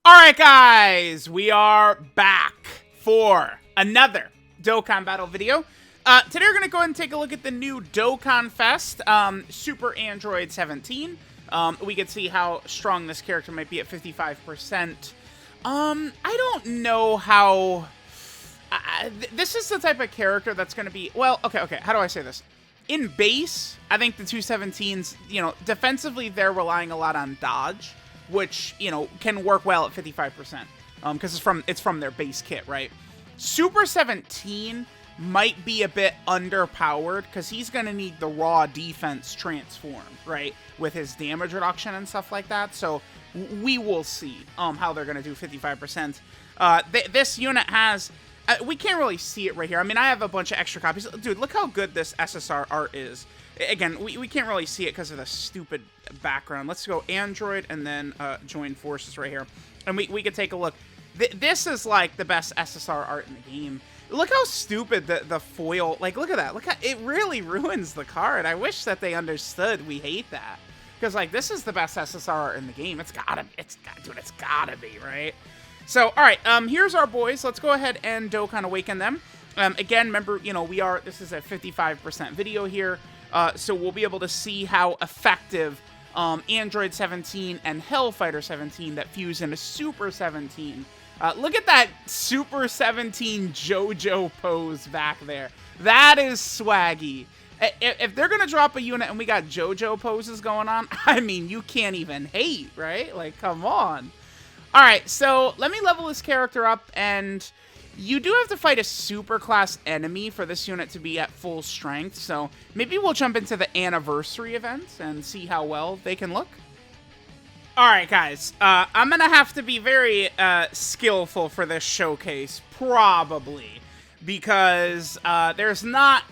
Alright guys, we are back for another Dokkan Battle video. Today we're going to go ahead and take a look at the new Dokkan Fest, Super Android 17. We can see how strong this character might be at 55%. I don't know how... this is the type of character that's going to be... Well, okay, how do I say this? In base, I think the 217s, defensively they're relying a lot on dodge, which, can work well at 55%, because it's from their base kit, right? Super 17 might be a bit underpowered, because he's going to need the raw defense transformed, right? With his damage reduction and stuff like that, so we will see how they're going to do 55%. This unit has... we can't really see it right here. I mean, I have a bunch of extra copies. Dude, look how good this SSR art is. Again, we can't really see it because of the stupid background. Let's go Android and then join forces right here. And we can take a look. This is like the best SSR art in the game. Look how stupid the foil, like look at that. Look how it really ruins the card. I wish that they understood we hate that. Because like this is the best SSR art in the game. It's gotta be, right? So, all right, here's our boys. Let's go ahead and Dokkan Awaken them. Again, remember, this is a 55% video here. So we'll be able to see how effective Android 17 and Hellfighter 17 that fuse into Super 17. Look at that Super 17 JoJo pose back there. That is swaggy. If they're going to drop a unit and we got JoJo poses going on, I mean, you can't even hate, right? Like, come on. All right, so let me level this character up, and you do have to fight a super class enemy for this unit to be at full strength, so maybe we'll jump into the anniversary event and see how well they can look. All right, guys, I'm going to have to be very skillful for this showcase, probably, because there's not...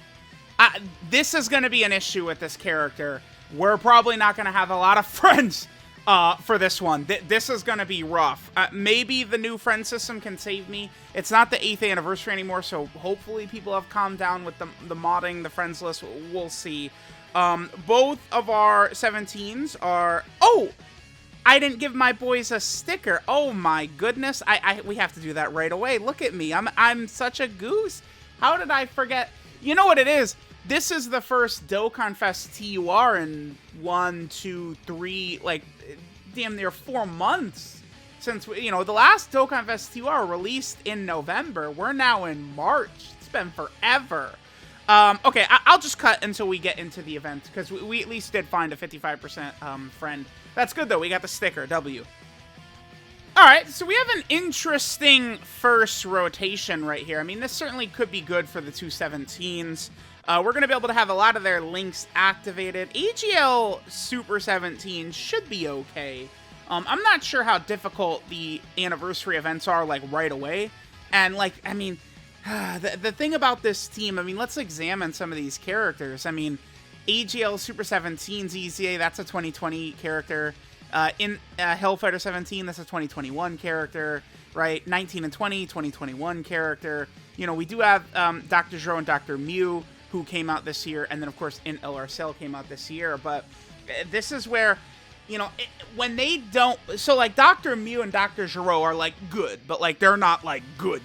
this is going to be an issue with this character. We're probably not going to have a lot of friends for this one. This is going to be rough. Maybe the new friend system can save me. It's not the 8th anniversary anymore, so hopefully people have calmed down with the modding, the friends list. We'll see. Both of our 17s are... Oh! I didn't give my boys a sticker. Oh my goodness. We have to do that right away. Look at me. I'm such a goose. How did I forget? You know what it is? This is the first Dokkan Fest TUR in 1, 2, 3, like, damn near 4 months since, the last Dokkan Fest TUR released in November. We're now in March. It's been forever. Okay, I'll just cut until we get into the event, because we at least did find a 55% friend. That's good, though. We got the sticker, W. Alright, so we have an interesting first rotation right here. I mean, this certainly could be good for the 217s. We're going to be able to have a lot of their links activated. AGL Super 17 should be okay. I'm not sure how difficult the anniversary events are, like, right away. And, like, I mean, the thing about this team, I mean, let's examine some of these characters. I mean, AGL Super 17's easy. That's a 2020 character. In Hellfighter 17, that's a 2021 character, right? 19 and 20, 2021 character. We do have Dr. Zhou and Dr. Mew, who came out this year, and then, of course, in LRCell came out this year, but this is where, when they don't... So, like, Dr. Mew and Dr. Zhou are, like, good, but, like, they're not, like, good,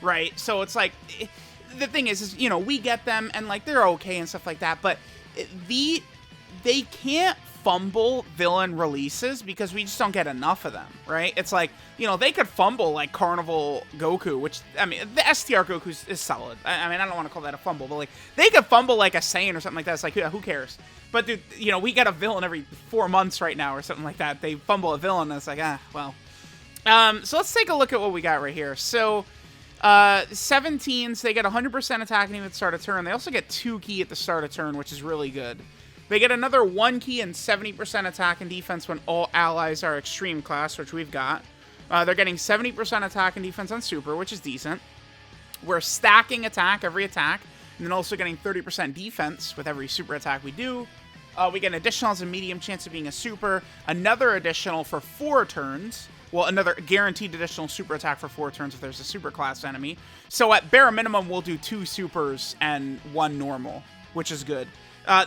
right? So it's, like, the thing is, we get them, and, like, they're okay and stuff like that, but they can't fumble villain releases because we just don't get enough of them, right? It's like, they could fumble like Carnival Goku, which, I mean, the STR Goku is solid. I mean, I don't want to call that a fumble, but like, they could fumble like a Saiyan or something like that. It's like, yeah, who cares? But dude, we get a villain every 4 months right now or something like that. They fumble a villain and it's like, well. So let's take a look at what we got right here. So, 17s, they get 100% attack and even start of turn. They also get 2 key at the start of turn, which is really good. They get another 1 key and 70% attack and defense when all allies are extreme class, which we've got. They're getting 70% attack and defense on super, which is decent. We're stacking attack every attack, and then also getting 30% defense with every super attack we do. We get an additional as a medium chance of being a super, another additional for 4 turns. Well, another guaranteed additional super attack for 4 turns if there's a super class enemy. So at bare minimum, we'll do 2 supers and 1 normal, which is good.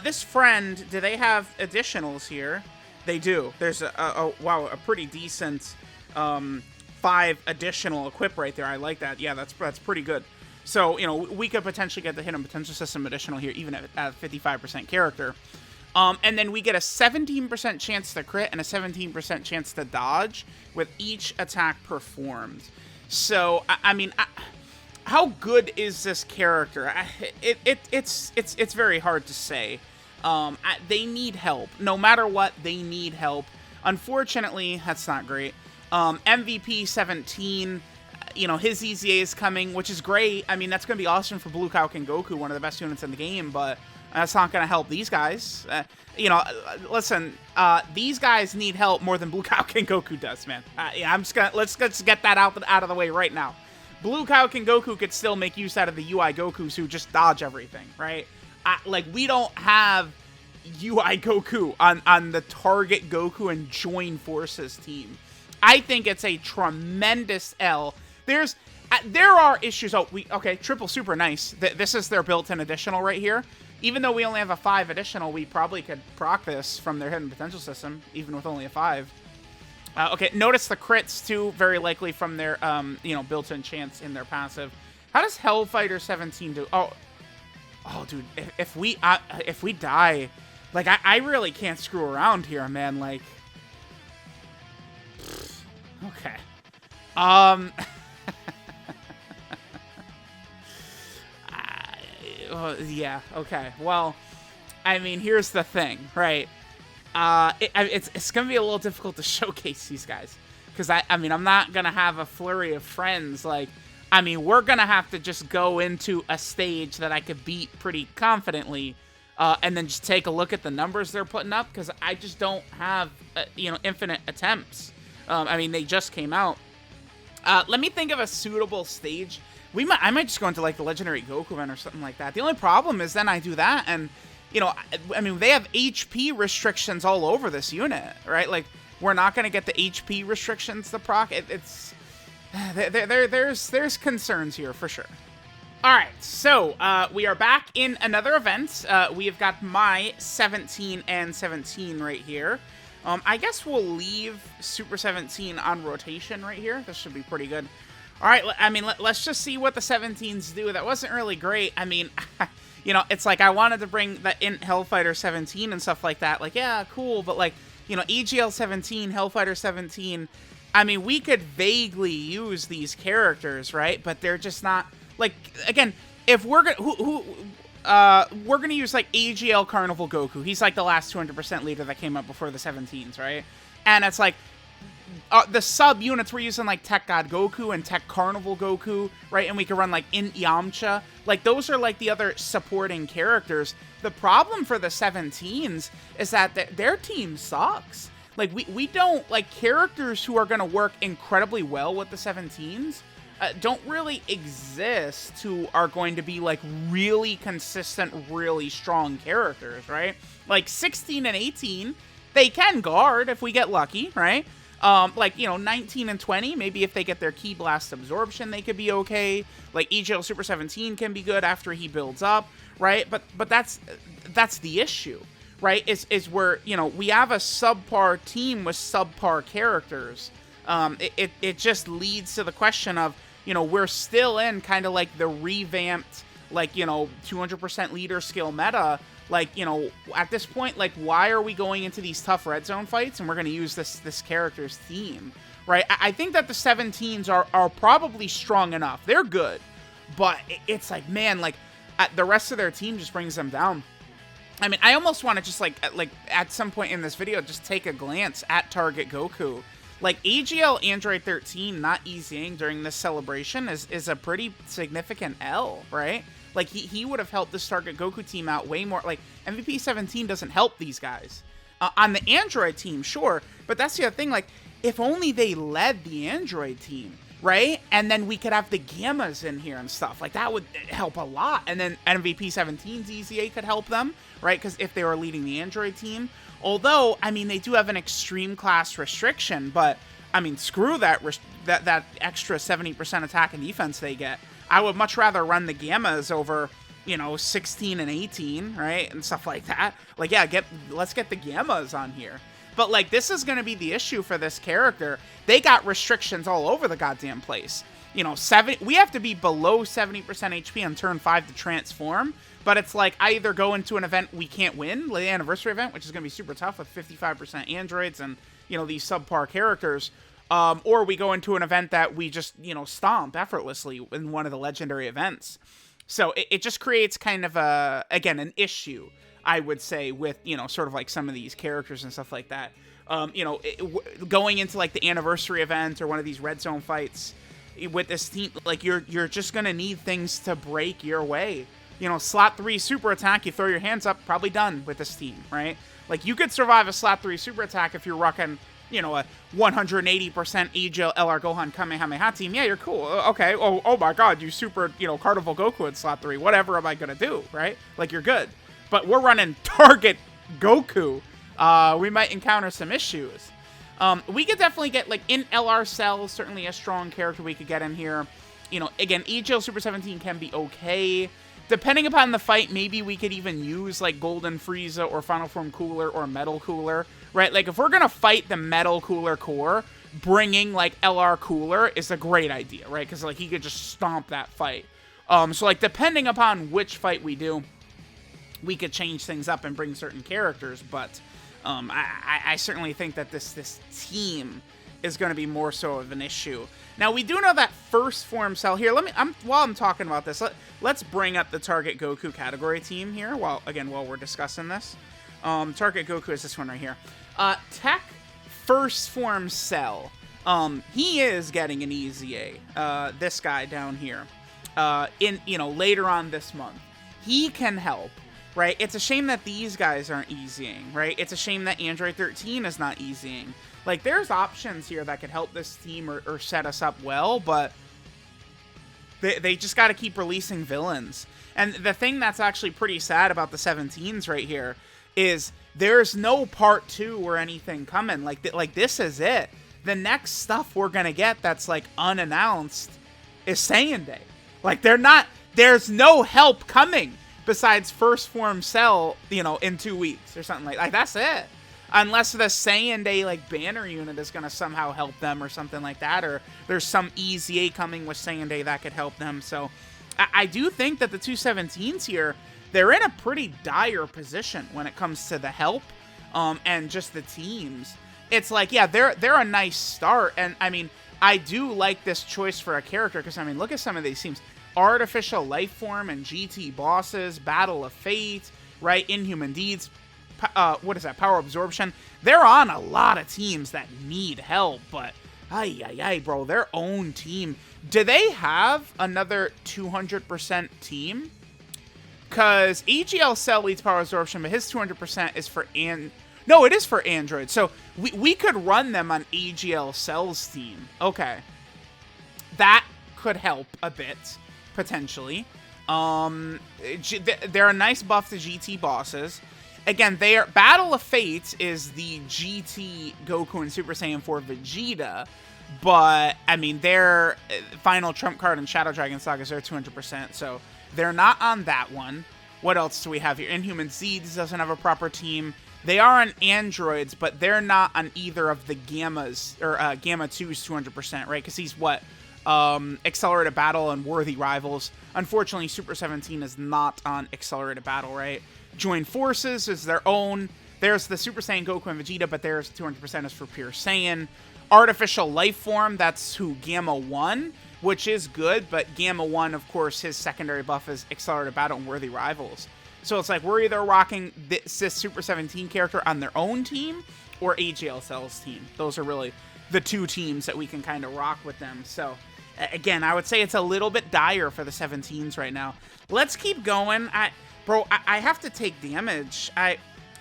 This friend, do they have additionals here? They do. There's a pretty decent 5 additional equip right there. I like that. Yeah, that's pretty good. So, you know, we could potentially get the hidden potential system additional here, even at 55% character. And then we get a 17% chance to crit and a 17% chance to dodge with each attack performed. So, I mean, how good is this character? It's very hard to say. They need help. No matter what, they need help. Unfortunately, that's not great. MVP 17, you know, his EZA is coming, which is great. I mean, that's going to be awesome for Blue Cow King Goku, one of the best units in the game, but that's not going to help these guys. You know, listen, these guys need help more than Blue Cow King Goku does, man. Yeah, I'm just gonna, let's get that out of the way right now. Blue Cow King Goku could still make use out of the UI Gokus who just dodge everything, right? Like, we don't have UI Goku on the target Goku and Join Forces team. I think it's a tremendous L. There are issues. Oh, okay, triple super nice. This is their built-in additional right here. Even though we only have a 5 additional, we probably could proc this from their hidden potential system, even with only a 5. Okay, notice the crits too, very likely from their you know, built-in chance in their passive. How does Hellfighter 17 do? Oh, dude, if we die, like I really can't screw around here, man. Like, okay, yeah, okay. Well, I mean, here's the thing, right? It's gonna be a little difficult to showcase these guys because I mean, I'm not gonna have a flurry of friends. Like, I mean, we're gonna have to just go into a stage that I could beat pretty confidently, and then just take a look at the numbers they're putting up because I just don't have you know, infinite attempts. I mean, they just came out. Let me think of a suitable stage. I might just go into like the Legendary Goku event or something like that. The only problem is then I do that and, you know, I mean, they have HP restrictions all over this unit, right? Like, we're not going to get the HP restrictions to proc. There's concerns here for sure. All right, so we are back in another event. We have got my 17 and 17 right here. I guess we'll leave Super 17 on rotation right here. This should be pretty good. All right, I mean, let's just see what the 17s do. That wasn't really great. I mean, you know, it's like I wanted to bring the Hellfighter 17 and stuff like that. Like, yeah, cool, but like, you know, EGL 17, Hellfighter 17, I mean, we could vaguely use these characters, right? But they're just not, like, again, if we're gonna, we're gonna use, like, AGL Carnival Goku. He's, like, the last 200% leader that came up before the 17s, right? And it's like, the sub-units, we're using, like, Tech God Goku and Tech Carnival Goku, right? And we can run, like, In Yamcha. Like, those are, like, the other supporting characters. The problem for the 17s is that their team sucks. Like, we don't, like, characters who are going to work incredibly well with the 17s don't really exist who are going to be, like, really consistent, really strong characters, right? Like, 16 and 18, they can guard if we get lucky, right? Like, you know, 19 and 20, maybe if they get their Ki Blast absorption, they could be okay. Like, EGL Super 17 can be good after he builds up, right? But that's the issue, right? Is where, you know, we have a subpar team with subpar characters. It just leads to the question of, you know, we're still in kind of like the revamped, like, you know, 200% leader skill meta. Like, you know, at this point, like, why are we going into these tough red zone fights and we're going to use this character's theme, right? I think that the 17s are probably strong enough. They're good, but it's like, man, like, the rest of their team just brings them down. I mean, I almost want to just, like at some point in this video, just take a glance at Target Goku. Like, AGL Android 13 not EZing during this celebration is a pretty significant L, right? Like, he would have helped this Target Goku team out way more. Like, MVP 17 doesn't help these guys. On the Android team, sure, but that's the other thing. Like, if only they led the Android team, right? And then we could have the Gammas in here and stuff. Like, that would help a lot. And then MVP 17's EZA could help them, right? Because if they were leading the Android team. Although, I mean, they do have an extreme class restriction, but, I mean, screw that extra 70% attack and defense they get. I would much rather run the Gammas over, you know, 16 and 18, right? And stuff like that. Like, yeah, let's get the Gammas on here. But, like, this is going to be the issue for this character. They got restrictions all over the goddamn place. You know, we have to be below 70% HP on turn 5 to transform. But it's like, I either go into an event we can't win, like the anniversary event, which is going to be super tough with 55% androids and, you know, these subpar characters. Or we go into an event that we just, you know, stomp effortlessly in one of the legendary events. So it just creates kind of again, an issue, I would say, with, you know, sort of like some of these characters and stuff like that. You know, going into like the anniversary event or one of these red zone fights with this team, like you're just going to need things to break your way. You know, slot 3 super attack, you throw your hands up, probably done with this team, right? Like, you could survive a slot 3 super attack if you're rocking, you know, a 180% AGL LR Gohan Kamehameha team. Yeah, you're cool. Okay. Oh my god, you super, you know, Carnival Goku in slot 3. Whatever am I going to do, right? Like, you're good. But we're running Target Goku. We might encounter some issues. We could definitely get, like, in LR Cell, certainly a strong character we could get in here. You know, again, AGL Super 17 can be okay. Depending upon the fight, maybe we could even use, like, Golden Frieza or Final Form Cooler or Metal Cooler, right? Like, if we're going to fight the Metal Cooler core, bringing, like, LR Cooler is a great idea, right? Because, like, he could just stomp that fight. So, like, depending upon which fight we do, we could change things up and bring certain characters, but I certainly think that this team is going to be more so of an issue. Now, we do know that first form cell here. While I'm talking about this, let's bring up the Target Goku category team here. While we're discussing this, Target Goku is this one right here. Tech first form cell. He is getting an easy A. This guy down here. Later on this month, he can help. Right? It's a shame that these guys aren't easying. Right? It's a shame that Android 13 is not easying. Like, there's options here that could help this team or set us up well, but they just got to keep releasing villains. And the thing that's actually pretty sad about the 17s right here is there's no part 2 or anything coming. Like this is it. The next stuff we're going to get that's, like, unannounced is Saiyan Day. Like, there's no help coming besides First Form Cell, you know, in 2 weeks or something like that's it. Unless the Saiyan Day, like, banner unit is going to somehow help them or something like that, or there's some easy A coming with Saiyan Day that could help them. So I do think that the 217s here, they're in a pretty dire position when it comes to the help and just the teams. It's like, yeah, they're a nice start, and I mean, I do like this choice for a character because, I mean, look at some of these teams. Artificial Life Form and GT Bosses, Battle of Fate, right? Inhuman Deeds. What is that? Power Absorption. They're on a lot of teams that need help, but bro, their own team. Do they have another 200% team? Because AGL Cell leads Power Absorption, but his 200% is for no, it is for Android. So we could run them on AGL Cell's team. Okay, that could help a bit potentially. They're a nice buff to GT Bosses. Again, Battle of Fate is the GT Goku and Super Saiyan 4 Vegeta, but, I mean, their final trump card in Shadow Dragon Saga is their 200%, so they're not on that one. What else do we have here? Inhuman Seeds doesn't have a proper team. They are on androids, but they're not on either of the Gammas, or Gamma 2's 200%, right? Because he's what? Accelerated Battle and Worthy Rivals. Unfortunately, Super 17 is not on Accelerated Battle, right? Join Forces is their own. There's the Super Saiyan Goku and Vegeta, but there's 200% is for Pure Saiyan. Artificial Life Form, that's who Gamma 1, which is good, but Gamma 1, of course, his secondary buff is Accelerated Battle and Worthy Rivals. So it's like we're either rocking this Super 17 character on their own team or AGL Cell's team. Those are really the two teams that we can kind of rock with them. So again, I would say it's a little bit dire for the 17s right now. Let's keep going. Bro, I have to take damage.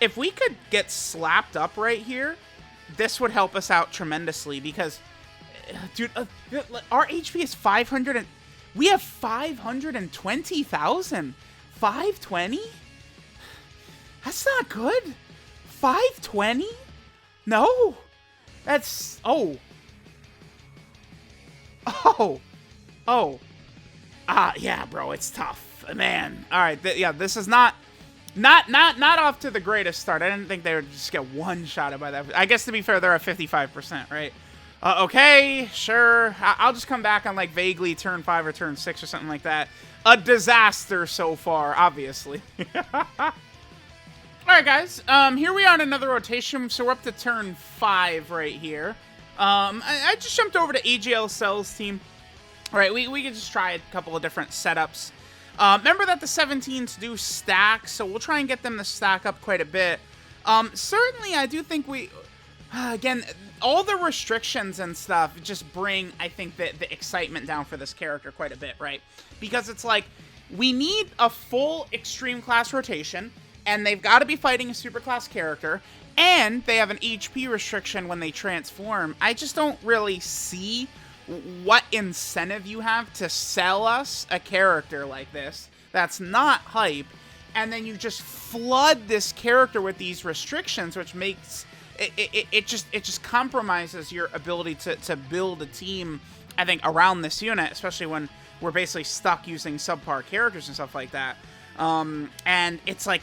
If we could get slapped up right here, this would help us out tremendously because, dude, our HP is 500 and we have 520,000. 520? That's not good. 520? No. That's, yeah, bro, it's tough. Man. All right, yeah, this is not Not off to the greatest start. I didn't think they would just get one-shotted by that. I guess, to be fair, they're at 55%, right? Okay, sure. I'll just come back on, like, vaguely turn 5 or turn 6 or something like that. A disaster so far, obviously. Alright, guys. Here we are on another rotation, so we're up to turn 5 right here. I just jumped over to AGL Cell's team. Alright, we can just try a couple of different setups. Remember that the 17s do stack, so we'll try and get them to stack up quite a bit. Certainly, I do think we... again, all the restrictions and stuff just bring, I think, the excitement down for this character quite a bit, right? Because it's like, we need a full extreme class rotation, and they've got to be fighting a super class character, and they have an HP restriction when they transform. I just don't really see what incentive you have to sell us a character like this that's not hype, and then you just flood this character with these restrictions, which makes it just compromises your ability to build a team, I think, around this unit, especially when we're basically stuck using subpar characters and stuff like that. And it's like,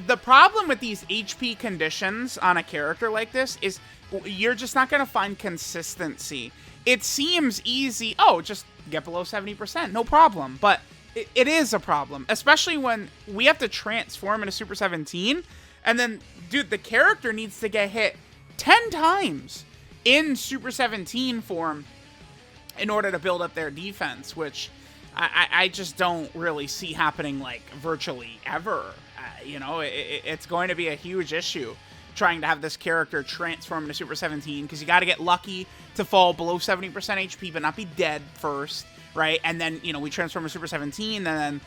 the problem with these HP conditions on a character like this is you're just not going to find consistency. It seems easy. Oh, just get below 70%. No problem. But it is a problem, especially when we have to transform into Super 17. And then, dude, the character needs to get hit 10 times in Super 17 form in order to build up their defense, which I just don't really see happening, like, virtually ever. You know, it's going to be a huge issue trying to have this character transform into Super 17, because you got to get lucky to fall below 70% HP but not be dead first, right? And then, you know, we transform to Super 17, and then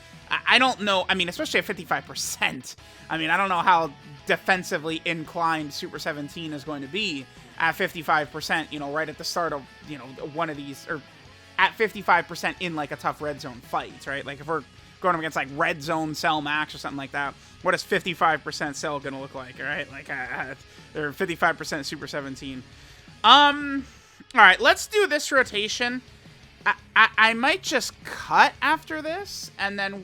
I don't know, I mean, especially at 55%, I mean, I don't know how defensively inclined Super 17 is going to be at 55%, you know, right at the start of, you know, one of these, or at 55% in, like, a tough red zone fight, right? Like, if we're going up against, like, red zone Cell Max or something like that, what is 55% Cell gonna look like, all right? Like, or 55% Super 17. All right, let's do this rotation. I might just cut after this, and then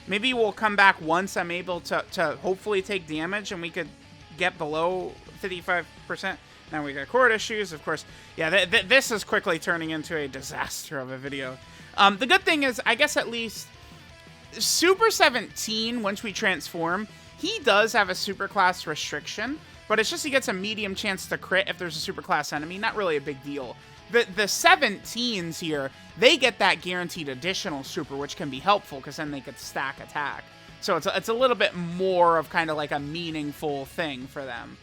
maybe we'll come back once I'm able to hopefully take damage, and we could get below 55%. Now we got cord issues, of course. Yeah, this is quickly turning into a disaster of a video. The good thing is, I guess at least Super 17, once we transform, he does have a super class restriction, but it's just he gets a medium chance to crit if there's a super class enemy. Not really a big deal. The 17s here, they get that guaranteed additional super, which can be helpful because then they could stack attack. So it's a little bit more of kind of like a meaningful thing for them,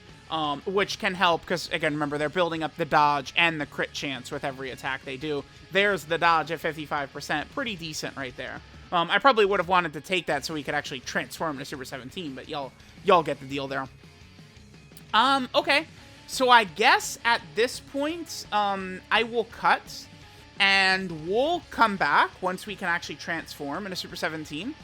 which can help because, again, remember, they're building up the dodge and the crit chance with every attack they do. There's the dodge at 55%. Pretty decent right there. I probably would have wanted to take that so we could actually transform into Super 17, but y'all get the deal there. Okay. So I guess at this point, I will cut, and we'll come back once we can actually transform into Super 17.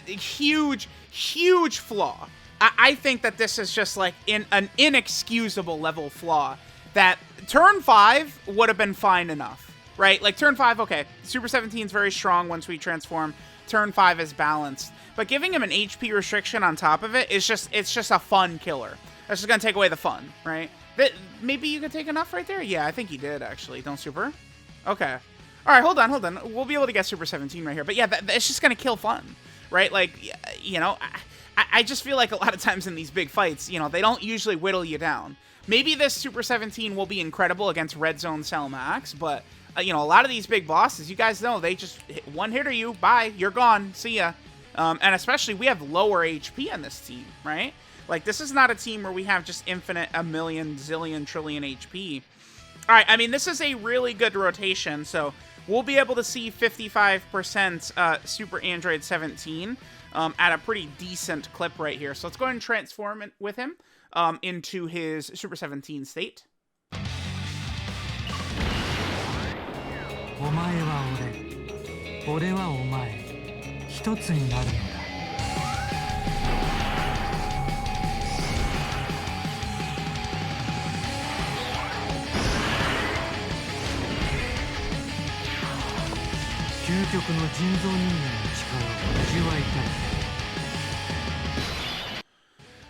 Huge, huge flaw. I think that this is just like an inexcusable level flaw, that turn 5 would have been fine enough. Right, like turn 5, okay, Super 17 is very strong once we transform. Turn 5 is balanced, but giving him an HP restriction on top of it it's just a fun killer. That's just gonna take away the fun, right? Maybe you could take enough right there. Yeah, I think he did actually. Don't super. Okay. All right, hold on. We'll be able to get Super 17 right here. But yeah, it's just gonna kill fun, right? Like, you know, I just feel like a lot of times in these big fights, you know, they don't usually whittle you down. Maybe this Super 17 will be incredible against Red Zone Cell Max, but you know, a lot of these big bosses, you guys know, they just one hitter you, bye, you're gone, see ya. And especially, we have lower HP on this team, right? Like, this is not a team where we have just infinite, a million, zillion, trillion HP. All right, I mean, this is a really good rotation, so we'll be able to see 55% Super Android 17 at a pretty decent clip right here. So let's go ahead and transform it with him into his Super 17 state. お前は俺、俺はお前、一つになるのだ。究極の人造人間の力を味わいたい。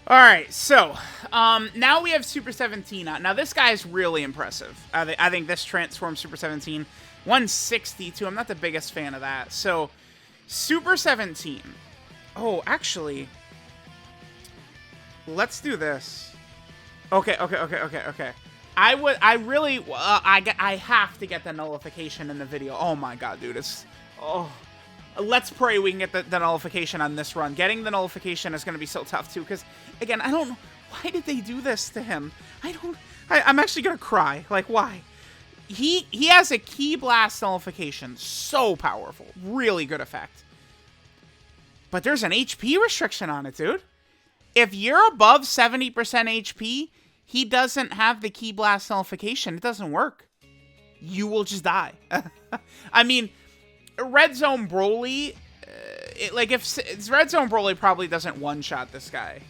All right, so now we have Super 17 out. Now this guy is really impressive. I think this transforms Super 17. 162. I'm not the biggest fan of that. So Super 17. Oh, actually, let's do this. Okay. I have to get the nullification in the video. Oh my god, dude, let's pray we can get the nullification on this run. Getting the nullification is going to be so tough, too, because, again, I don't know. Why did they do this to him? I'm actually going to cry. Like, why? He has a Ki Blast nullification. So powerful. Really good effect. But there's an HP restriction on it, dude. If you're above 70% HP, he doesn't have the Ki Blast nullification. It doesn't work. You will just die. I mean, Red Zone Broly, if Red Zone Broly probably doesn't one-shot this guy.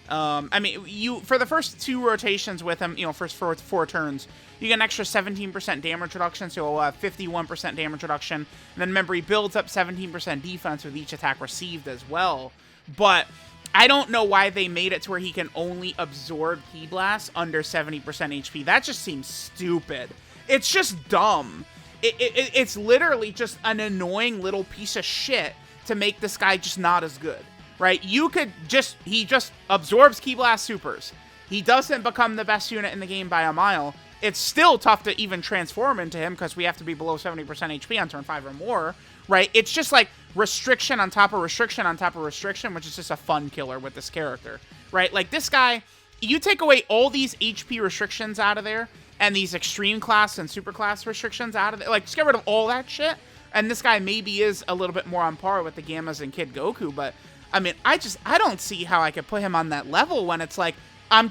I mean, for the first 2 rotations with him, first 4 turns, you get an extra 17% damage reduction, so 51% damage reduction. And then remember, he builds up 17% defense with each attack received as well. But I don't know why they made it to where he can only absorb Ki Blast under 70% HP. That just seems stupid. It's just dumb. It's literally just an annoying little piece of shit to make this guy just not as good, right? He just absorbs Ki Blast supers. He doesn't become the best unit in the game by a mile. It's still tough to even transform into him because we have to be below 70% HP on turn 5 or more, right? It's just like restriction on top of restriction on top of restriction, which is just a fun killer with this character, right? Like this guy, you take away all these HP restrictions out of there, and these extreme class and super class restrictions out of it. Like, just get rid of all that shit. And this guy maybe is a little bit more on par with the Gammas and Kid Goku. But, I mean, I don't see how I could put him on that level when it's like, I'm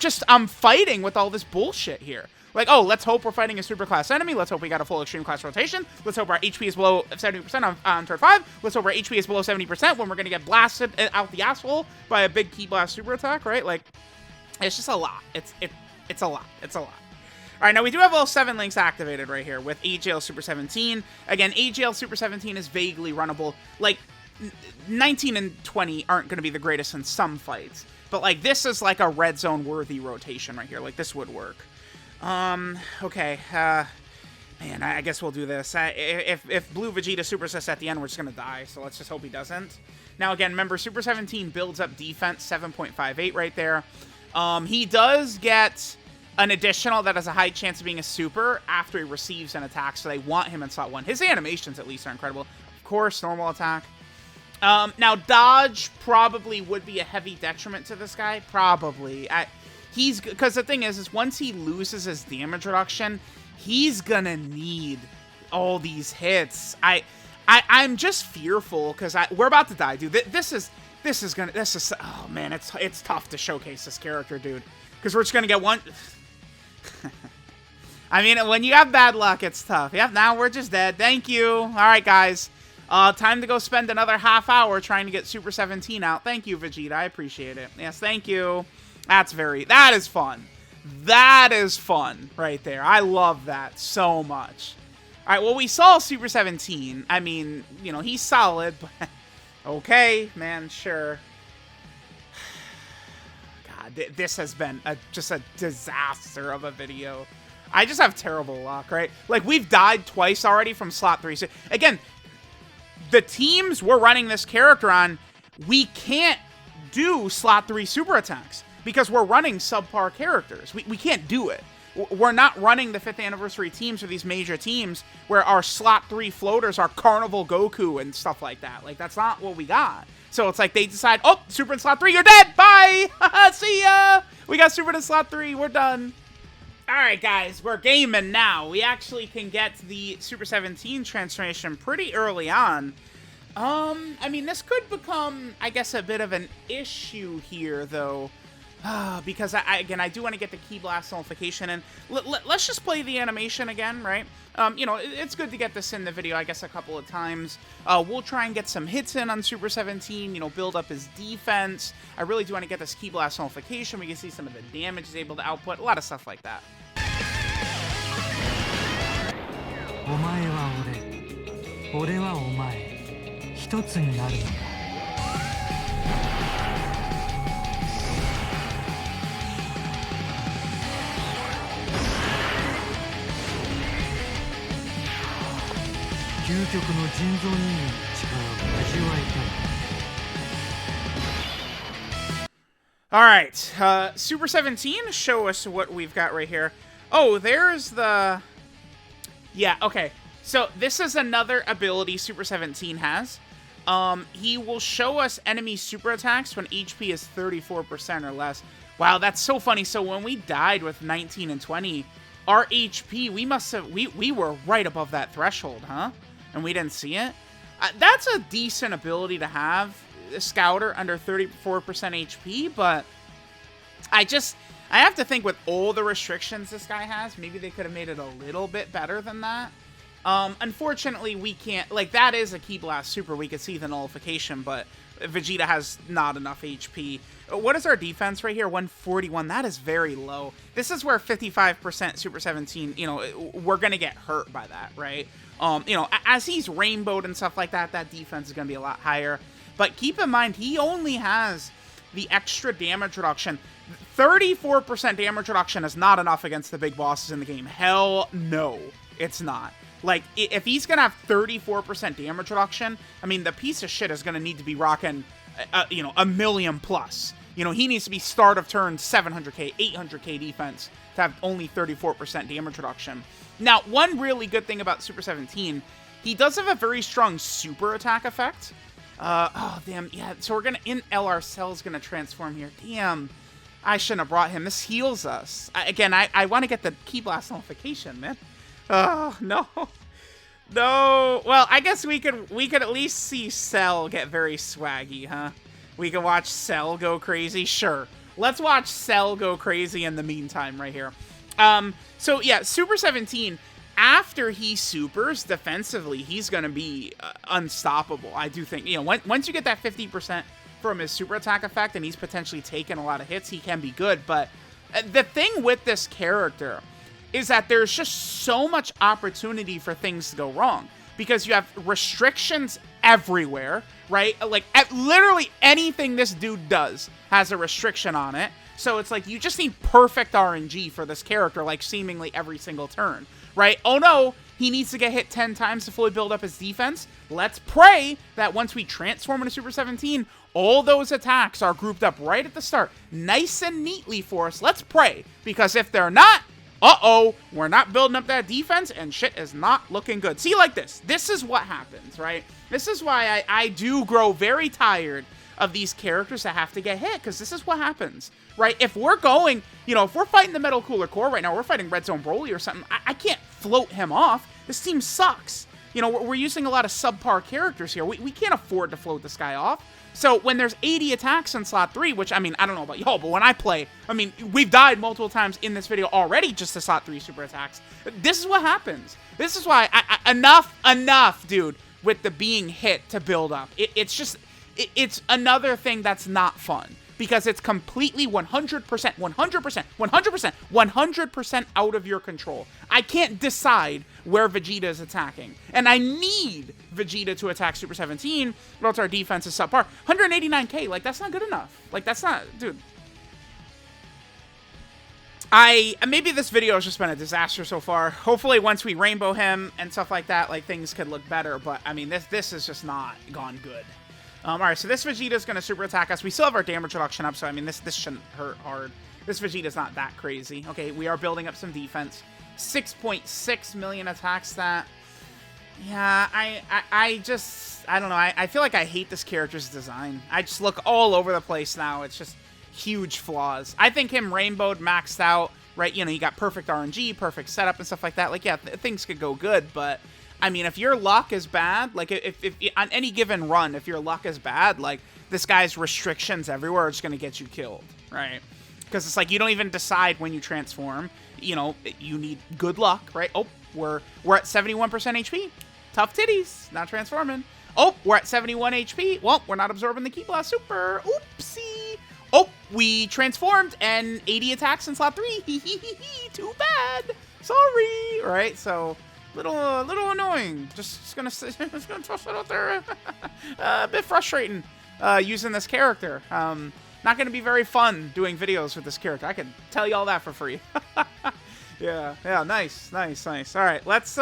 fighting with all this bullshit here. Like, oh, let's hope we're fighting a super class enemy. Let's hope we got a full extreme class rotation. Let's hope our HP is below 70% on turn 5. Let's hope our HP is below 70% when we're going to get blasted out the asshole by a big Ki Blast super attack, right? Like, it's just a lot. It's a lot. It's a lot. All right, now we do have all 7 links activated right here with AJL Super 17. Again, AJL Super 17 is vaguely runnable. Like, 19 and 20 aren't going to be the greatest in some fights. But, like, this is like a red zone worthy rotation right here. Like, this would work. Okay. Man, I guess we'll do this. If Blue Vegeta Super Assists at the end, we're just going to die. So let's just hope he doesn't. Now, again, remember, Super 17 builds up defense 7.58 right there. He does get an additional that has a high chance of being a super after he receives an attack, so they want him in slot 1. His animations, at least, are incredible. Of course, normal attack. Now, dodge probably would be a heavy detriment to this guy. Probably. Because the thing is once he loses his damage reduction, he's gonna need all these hits. I'm just fearful, because we're about to die, dude. Oh, man, it's tough to showcase this character, dude. Because we're just gonna get one... I mean, when you have bad luck, it's tough. Yep, now we're just dead. Thank you. All right, guys. Time to go spend another half hour trying to get Super 17 out. Thank you, Vegeta. I appreciate it. Yes, thank you. That is fun. That is fun right there. I love that so much. All right, well, we saw Super 17. I mean, he's solid, but okay, man, sure. This has been just a disaster of a video. I just have terrible luck, right? Like, we've died twice already from slot 3. So, again, the teams we're running this character on, we can't do slot 3 super attacks because we're running subpar characters. We can't do it. We're not running the 5th anniversary teams or these major teams where our slot 3 floaters are Carnival Goku and stuff like that. Like, that's not what we got. So it's like they decide, oh, super in slot 3, you're dead. Bye. See ya. We got super in slot 3. We're done. All right, guys, we're gaming now. We actually can get the Super 17 transformation pretty early on. I mean, this could become, I guess, a bit of an issue here, though. Because, I do want to get the Ki Blast nullification, and let's just play the animation again, right? It's good to get this in the video, I guess, a couple of times. We'll try and get some hits in on Super 17, build up his defense. I really do want to get this Ki Blast nullification. We can see some of the damage he's able to output, a lot of stuff like that. お前は俺はお前一つになるのだ究極の人造人間の力を味わいたい。 All right, Super 17, show us what we've got right here. Oh, there's the... Yeah, okay. So this is another ability Super 17 has. He will show us enemy super attacks when HP is 34% or less. Wow, that's so funny. So when we died with 19 and 20, our HP, we were right above that threshold, huh? And we didn't see it? That's a decent ability to have, a Scouter under 34% HP, but I have to think with all the restrictions this guy has, maybe they could have made it a little bit better than that. Unfortunately, we can't, like, that is a Ki Blast Super. We could see the nullification, but Vegeta has not enough HP. What is our defense right here? 141. That is very low. This is where 55% Super 17, you know, we're going to get hurt by that, right? You know, as he's rainbowed and stuff like that, that defense is going to be a lot higher. But keep in mind, he only has the extra damage reduction. 34% damage reduction is not enough against the big bosses in the game. Hell no, it's not. Like, if he's going to have 34% damage reduction, I mean, the piece of shit is going to need to be rocking, you know, 1 million plus. You know, he needs to be start of turn 700k, 800k defense to have only 34% damage reduction. Now, one really good thing about Super 17, he does have a very strong super attack effect. Oh, damn, yeah, so we're going to, LR Cell's going to transform here. Damn, I shouldn't have brought him. This heals us. Again, I want to get the Ki Blast nullification, man. Oh, no. No. Well, I guess we could at least see Cell get very swaggy, huh? We can watch Cell go crazy. Sure. Let's watch Cell go crazy in the meantime right here. So yeah, Super 17, after he supers defensively, he's going to be unstoppable. I do think, you know, once you get that 50% from his super attack effect and he's potentially taken a lot of hits, he can be good. But the thing with this character is that there's just so much opportunity for things to go wrong because you have restrictions everywhere, right? Like, literally anything this dude does has a restriction on it. So it's like, you just need perfect RNG for this character, like, seemingly every single turn, right? Oh no, he needs to get hit 10 times to fully build up his defense. Let's pray that once we transform into Super 17, all those attacks are grouped up right at the start, nice and neatly for us. Let's pray, because if they're not, uh-oh, we're not building up that defense, and shit is not looking good. See, like this. This is what happens, right? This is why I do grow very tired of these characters that have to get hit, because this is what happens, right? If we're going, you know, if we're fighting the Metal Cooler Core right now, we're fighting Red Zone Broly or something, I can't float him off. This team sucks. You know, we're using a lot of subpar characters here. We can't afford to float this guy off. So when there's 80 attacks in slot 3, which, I mean, I don't know about y'all, but when I play, I mean, we've died multiple times in this video already just to slot 3 super attacks. This is what happens. This is why, enough, dude, with the being hit to build up. It's another thing that's not fun. Because it's completely 100% out of your control. I can't decide where Vegeta is attacking. And I need Vegeta to attack Super 17, or else our defense is subpar. 189k, like, that's not good enough. Like, that's not, dude. Maybe this video has just been a disaster so far. Hopefully once we rainbow him and stuff like that, like, things could look better. But, I mean, this has just not gone good. Alright, so this Vegeta's going to super attack us. We still have our damage reduction up, so I mean, this shouldn't hurt hard. This Vegeta's not that crazy. Okay, we are building up some defense. 6.6 million attack stat. Yeah, I don't know. I feel like I hate this character's design. I just look all over the place now. It's just huge flaws. I think him rainbowed, maxed out, right? You know, you got perfect RNG, perfect setup and stuff like that. Like, yeah, things could go good, but I mean, if your luck is bad, like, if on any given run, if your luck is bad, like, this guy's restrictions everywhere are just going to get you killed, right? Because it's like, you don't even decide when you transform. You know, you need good luck, right? Oh, we're at 71% HP. Tough titties. Not transforming. Oh, we're at 71 HP. Well, we're not absorbing the Ki Blast Super. Oopsie. Oh, we transformed and 80 attacks in slot 3. Too bad. Sorry. All right, so little annoying. Just gonna toss it out there. A bit frustrating using this character. Not gonna be very fun doing videos with this character. I can tell you all that for free. Yeah, nice. All right, let's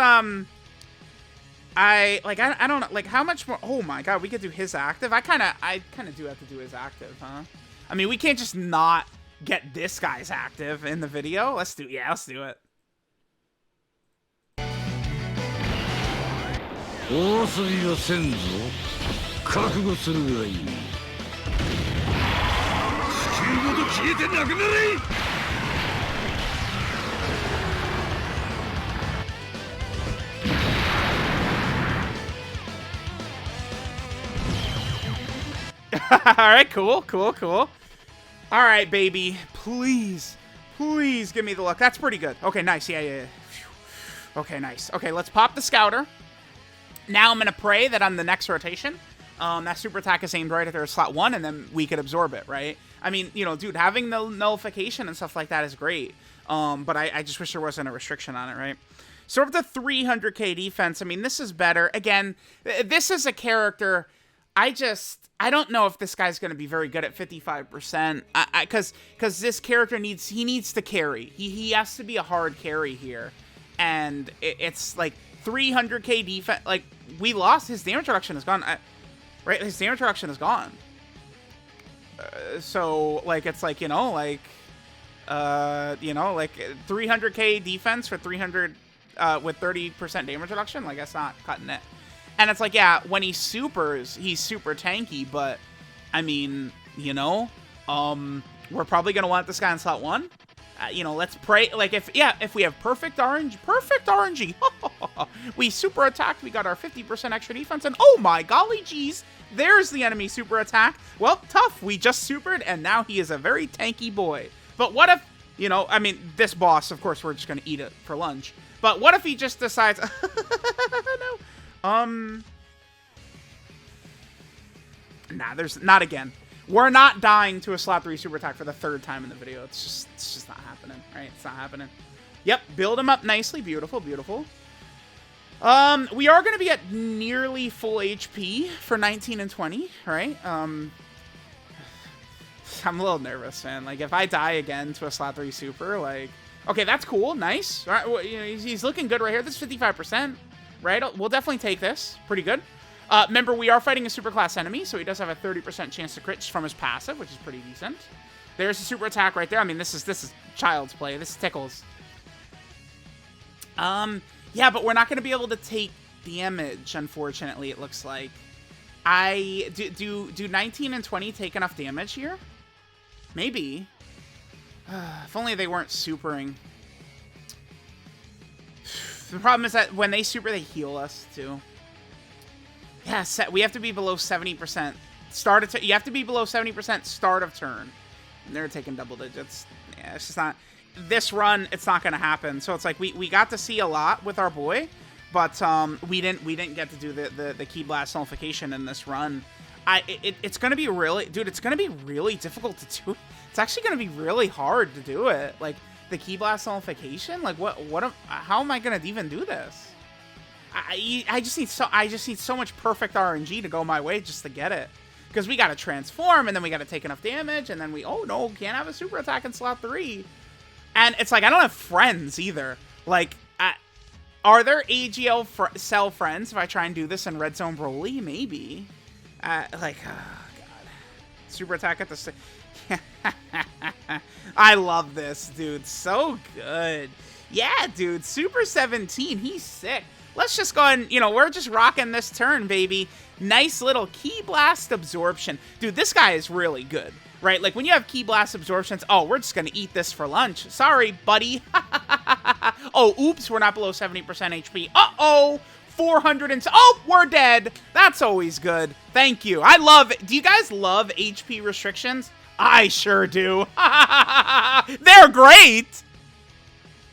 I don't know, like, how much more? Oh my god, we could do his active. I kind of do have to do his active, huh? I mean, we can't just not get this guy's active in the video. Let's do it. 大筋はせんぞ。覚悟するがいい。地球ごと消えてなくなれ。Alright, cool. Alright, baby. Please give me the luck. That's pretty good. Okay, nice. Yeah. Okay, nice. Okay, let's pop the scouter. Now I'm going to pray that on the next rotation, that super attack is aimed right at their slot 1, and then we could absorb it, right? I mean, you know, dude, having the nullification and stuff like that is great. But I just wish there wasn't a restriction on it, right? So we're up to 300k defense. I mean, this is better. Again, this is a character... I don't know if this guy's going to be very good at 55%, because this character needs to carry. He has to be a hard carry here, and it's like 300k defense. Like, we lost. His damage reduction is gone, right? His damage reduction is gone. So like, it's like, you know, like 300k defense for 300 with 30% damage reduction. Like, that's not cutting it. And it's like, yeah, when he supers, he's super tanky, but, I mean, you know, we're probably going to want this guy in slot 1. You know, let's pray, like, if we have perfect RNG, we super attacked, we got our 50% extra defense, and oh my golly geez, there's the enemy super attack. Well, tough, we just supered, and now he is a very tanky boy. But what if, you know, I mean, this boss, of course, we're just going to eat it for lunch. But what if he just decides, no. Nah, there's not again. We're not dying to a slot 3 super attack for the 3rd time in the video. It's just not happening, right? It's not happening. Yep, build him up nicely. Beautiful. We are going to be at nearly full HP for 19 and 20, right? I'm a little nervous, man. Like, if I die again to a slot 3 super, like, okay, that's cool. Nice. All right, well, you know, he's looking good right here. This is 55%. Right? We'll definitely take this. Pretty good. Remember, we are fighting a super class enemy, so he does have a 30% chance to crit from his passive, which is pretty decent. There's a super attack right there. I mean, this is child's play. This tickles. Yeah, but we're not going to be able to take damage, unfortunately, it looks like. Do 19 and 20 take enough damage here? Maybe. If only they weren't supering. The problem is that when they super, they heal us, too. Yeah, we have to be below 70%. You have to be below 70% start of turn. And they're taking double digits. Yeah, it's just not... This run, it's not going to happen. So it's like, we got to see a lot with our boy, but we didn't get to do the Ki Blast nullification in this run. It's going to be really... Dude, it's going to be really difficult to do. It's actually going to be really hard to do it. Like... The Ki Blast nullification? Like, how am I gonna even do this? I just need so much perfect RNG to go my way just to get it. Because we gotta transform, and then we gotta take enough damage, and then oh no, can't have a super attack in slot 3. And it's like, I don't have friends either. Like, are there AGL cell friends if I try and do this in Red Zone Broly? Maybe. Like, oh god. Super attack at the... I love this, dude. So good. Yeah, dude. Super 17. He's sick. Let's just go and, you know, we're just rocking this turn, baby. Nice little Ki Blast absorption. Dude, this guy is really good, right? Like, when you have Ki Blast absorptions, oh, we're just going to eat this for lunch. Sorry, buddy. Oh, oops. We're not below 70% HP. Uh-oh. 400 and... Oh, we're dead. That's always good. Thank you. I love it. Do you guys love HP restrictions? I sure do. They're great.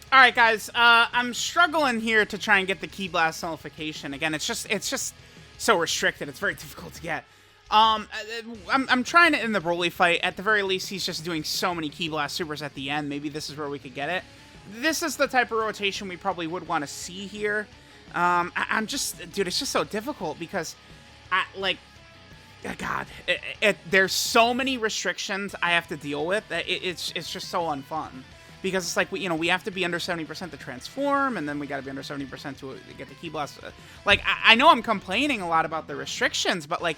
All right, guys. I'm struggling here to try and get the Ki Blast nullification. Again, it's just so restricted. It's very difficult to get. I'm trying it in the Broly fight. At the very least, he's just doing so many Ki Blast supers at the end. Maybe this is where we could get it. This is the type of rotation we probably would want to see here. I'm just... Dude, it's just so difficult because... God, there's so many restrictions I have to deal with that it's just so unfun. because it's like, we have to be under 70% to transform, and then we got to be under 70% to get the Ki Blast. Like, I know I'm complaining a lot about the restrictions, but, like,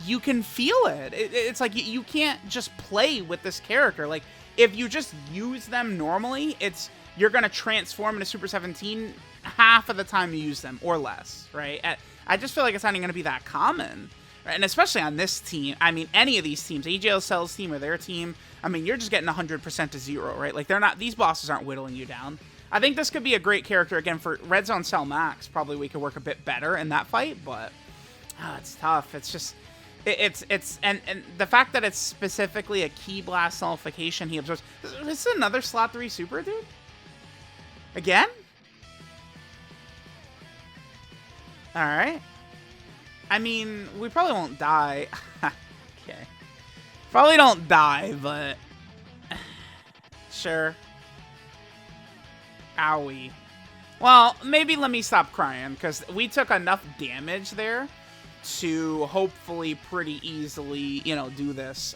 you can feel it. It's like, you can't just play with this character. Like, if you just use them normally, you're going to transform into Super 17 half of the time you use them, or less, right? I just feel like it's not even going to be that common. Right? And especially on this team, I mean, any of these teams, AJLCell's team or their team, I mean, you're just getting 100% to 0, right? Like, these bosses aren't whittling you down. I think this could be a great character, again, for Red Zone Cell Max. Probably we could work a bit better in that fight, but it's tough. It's just, and the fact that it's specifically a Ki Blast nullification he absorbs. This is another slot 3 super, dude? Again? Alright. I mean, we probably won't die. Okay. Probably don't die, but... Sure. Owie. Well, maybe let me stop crying, because we took enough damage there to hopefully pretty easily, do this.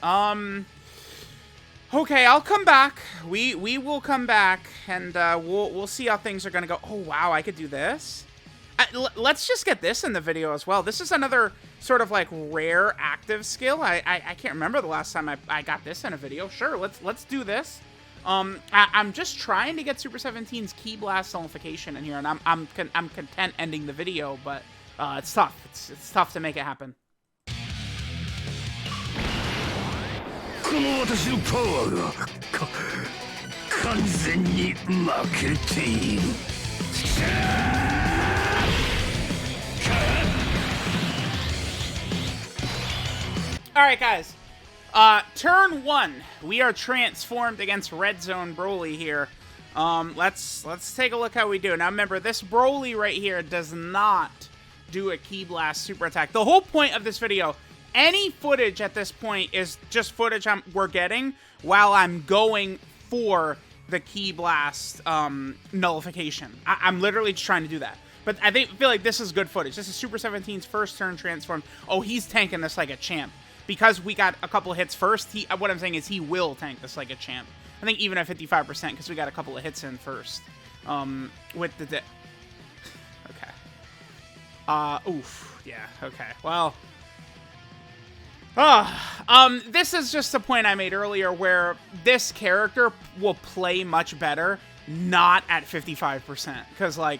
Okay, I'll come back. We will come back, and we'll see how things are going to go. Oh, wow, I could do this? Let's just get this in the video as well. This is another sort of like rare active skill. I can't remember the last time I got this in a video. Sure, let's do this. I'm just trying to get Super 17's Ki Blast nullification in here, and I'm content ending the video, but it's tough. It's tough to make it happen. この私のパワーが完全に負けている。 Alright, guys. Turn 1. We are transformed against Red Zone Broly here. Let's take a look how we do. Now remember, this Broly right here does not do a Ki Blast super attack. The whole point of this video, any footage at this point is just footage we're getting while I'm going for the Ki Blast nullification. I'm literally just trying to do that. But I feel like this is good footage. This is Super 17's first turn transformed. Oh, he's tanking this like a champ. Because we got a couple of hits first, what I'm saying is he will tank this like a champ. I think even at 55%, because we got a couple of hits in first. With the... Okay. Oof. Yeah, okay. Well... this is just the point I made earlier where this character will play much better not at 55%. Because, like,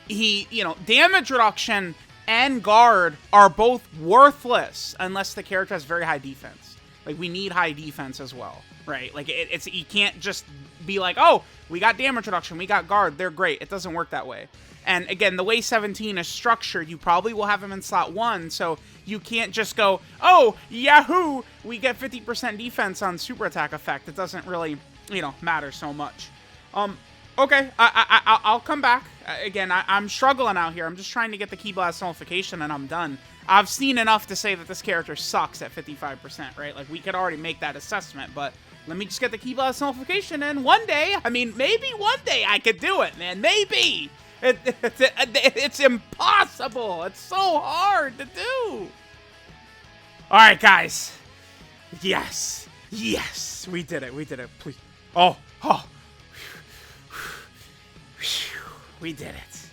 damage reduction and guard are both worthless unless the character has very high defense. Like, we need high defense as well, right? Like, you can't just be like, oh, we got damage reduction, we got guard, they're great. It doesn't work that way. And again, the way 17 is structured, you probably will have him in slot 1, so you can't just go, oh, yahoo, we get 50% defense on super attack effect. It doesn't really, matter so much. Okay, I'll come back. Again, I'm struggling out here. I'm just trying to get the Ki Blast nullification, and I'm done. I've seen enough to say that this character sucks at 55%, right? Like, we could already make that assessment, but let me just get the Ki Blast nullification, and one day, I mean, maybe one day I could do it, man. Maybe. It's impossible. It's so hard to do. All right, guys. Yes. Yes. We did it. We did it. Please. Oh. We did it.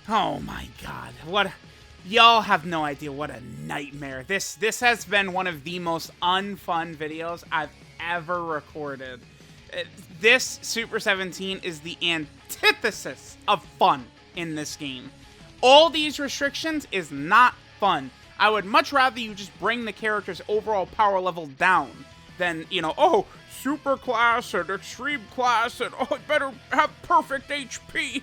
Oh my god. What? Y'all have no idea what a nightmare. This has been one of the most unfun videos I've ever recorded. This Super 17 is the antithesis of fun in this game. All these restrictions is not fun. I would much rather you just bring the character's overall power level down than, oh, super class and extreme class and oh, it better have perfect HP.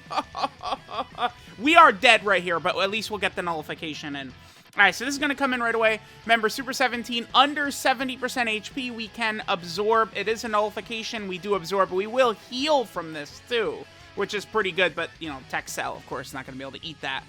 We are dead right here, but at least we'll get the nullification in. Alright, so this is going to come in right away. Remember, Super 17, under 70% HP, we can absorb. It is a nullification. We do absorb, but we will heal from this too, which is pretty good, but, Tech Cell, of course, not going to be able to eat that.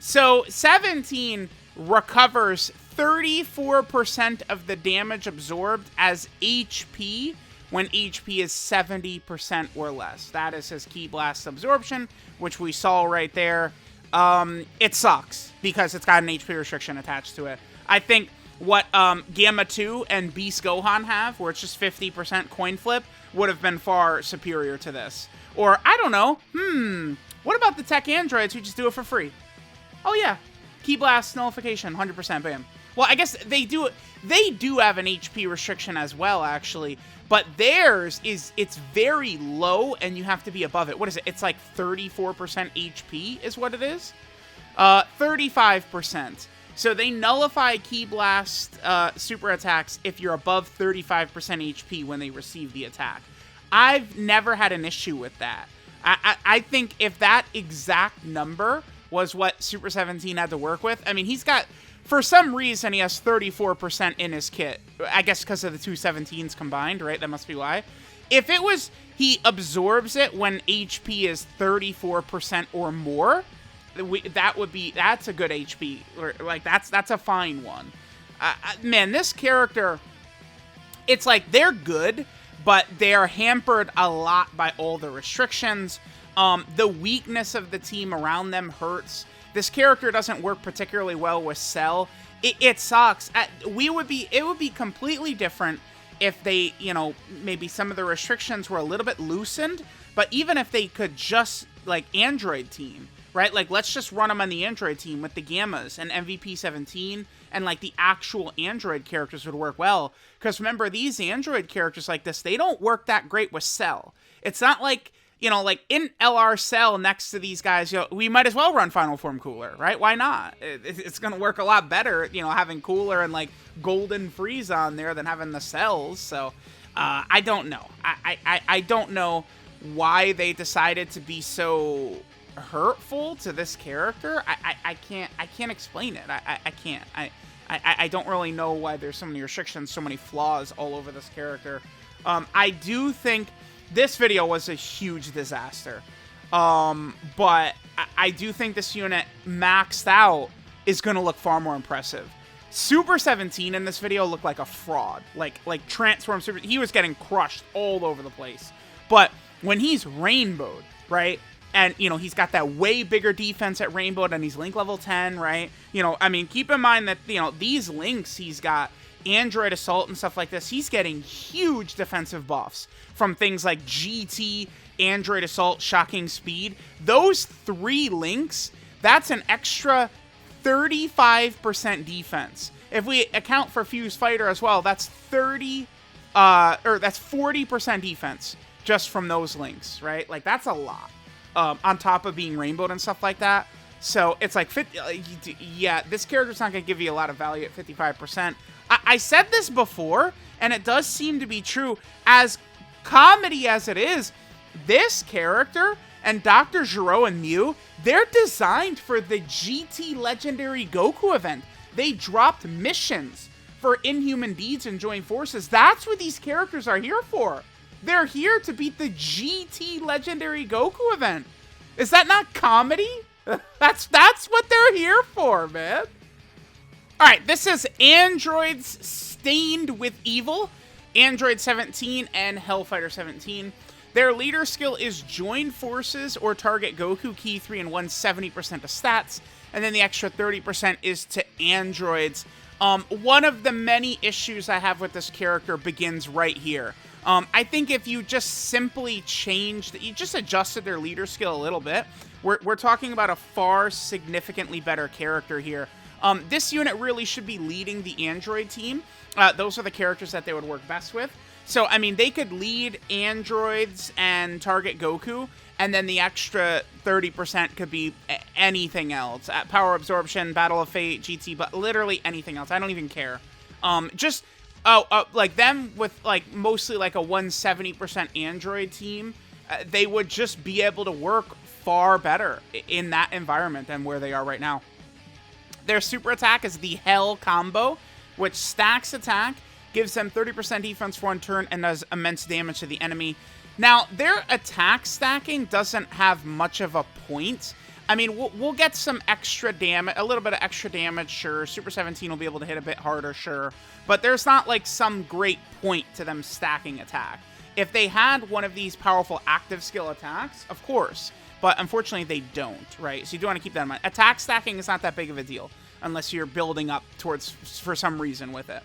So, 17 recovers 34% of the damage absorbed as HP when HP is 70% or less. That is his Ki Blast absorption, which we saw right there. It sucks because it's got an HP restriction attached to it. I think what Gamma 2 and Beast Gohan have, where it's just 50% coin flip, would have been far superior to this. Or, I don't know, what about the tech androids who just do it for free? Oh yeah, Ki Blast nullification, 100%, bam. Well, I guess they do have an HP restriction as well, actually, but theirs it's very low, and you have to be above it. What is it? It's like 34% HP is what it is? 35%. So they nullify Ki Blast super attacks if you're above 35% HP when they receive the attack. I've never had an issue with that. I think if that exact number was what Super 17 had to work with, I mean, he's got, for some reason, he has 34% in his kit. I guess because of the two 17s combined, right? That must be why. If it was he absorbs it when HP is 34% or more, that's a good HP. Like, that's a fine one. Man, this character, it's like they're good, but they are hampered a lot by all the restrictions. The weakness of the team around them hurts. This character doesn't work particularly well with Cell. It sucks. It would be completely different if they, you know, maybe some of the restrictions were a little bit loosened, but even if they could just, like, Android team, right? Like, let's just run them on the Android team with the Gammas and MVP 17, and, like, the actual Android characters would work well. Because remember, these Android characters like this, they don't work that great with Cell. It's not like, you know, like, in LR Cell next to these guys, you know, we might as well run Final Form Cooler, right? Why not? It's going to work a lot better, you know, having Cooler and, like, Golden Freeze on there than having the Cells. So, I don't know. I don't know why they decided to be so hurtful to this character. I can't explain it. I can't. I don't really know why there's so many restrictions, so many flaws all over this character. I do think this video was a huge disaster. But I do think this unit maxed out is going to look far more impressive. Super 17 in this video looked like a fraud. Like Transform Super, he was getting crushed all over the place. But when he's rainbowed, right? And, you know, he's got that way bigger defense at Rainbow, and he's Link level 10, right? You know, I mean, keep in mind that, you know, these Links he's got, Android Assault and stuff like this, he's getting huge defensive buffs from things like GT, Android Assault, Shocking Speed. Those three Links, that's an extra 35% defense. If we account for Fuse Fighter as well, that's 40% defense just from those Links, right? Like, that's a lot. On top of being rainbowed and stuff like that. So it's like, yeah, this character's not going to give you a lot of value at 55%. I said this before, and it does seem to be true. As comedy as it is, this character and Dr. Gero and Mew, they're designed for the GT Legendary Goku event. They dropped missions for Inhuman Deeds and Join Forces. That's what these characters are here for. They're here to beat the GT Legendary Goku event. Is that not comedy? That's what they're here for, man. Alright, this is Androids Stained with Evil. Android 17 and Hellfighter 17. Their leader skill is Join Forces or target Goku, Key 3 and 170% of stats. And then the extra 30% is to androids. One of the many issues I have with this character begins right here. I think if you just simply changed, you just adjusted their leader skill a little bit, we're talking about a far significantly better character here. This unit really should be leading the android team. Those are the characters that they would work best with. So, I mean, they could lead androids and target Goku, and then the extra 30% could be anything else. Power Absorption, Battle of Fate, GT, but literally anything else. I don't even care. Like them with like mostly like a 170% Android team, they would just be able to work far better in that environment than where they are right now. Their super attack is the Hell combo, which stacks attack, gives them 30% defense for 1 turn, and does immense damage to the enemy. Now, their attack stacking doesn't have much of a point. I mean, we'll get some extra damage, a little bit of extra damage, sure. Super 17 will be able to hit a bit harder, sure. But there's not, like, some great point to them stacking attack. If they had one of these powerful active skill attacks, of course. But unfortunately, they don't, right? So you do want to keep that in mind. Attack stacking is not that big of a deal. unless you're building up towards for some reason with it.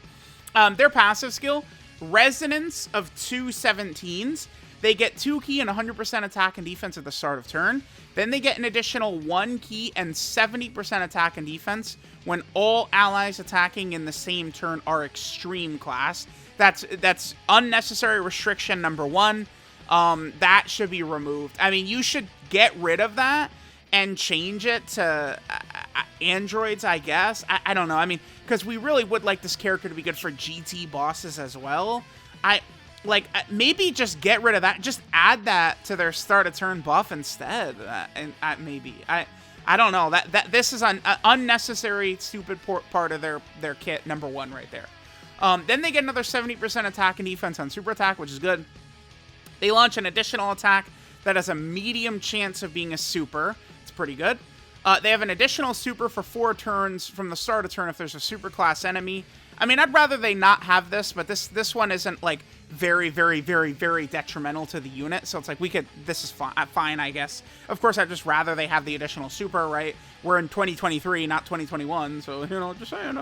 Their passive skill, Resonance of 2 17s. They get 2 key and 100% attack and defense at the start of turn. Then they get an additional 1 key and 70% attack and defense when all allies attacking in the same turn are extreme class. That's unnecessary restriction number 1. That should be removed. I mean, you should get rid of that and change it to androids, I guess. I don't know. I mean, because we really would like this character to be good for GT bosses as well. Maybe just get rid of that. Just add that to their start of turn buff instead. Maybe. I don't know. This is an unnecessary, stupid part of their kit, number 1 right there. Then they get another 70% attack and defense on super attack, which is good. They launch an additional attack that has a medium chance of being a super. It's pretty good. They have an additional super for 4 turns from the start of turn if there's a super class enemy. I mean, I'd rather they not have this, but this one isn't, like, very, very, very, very detrimental to the unit. So it's like, this is fine, I guess. Of course, I'd just rather they have the additional super, right? We're in 2023, not 2021, so, you know, just saying.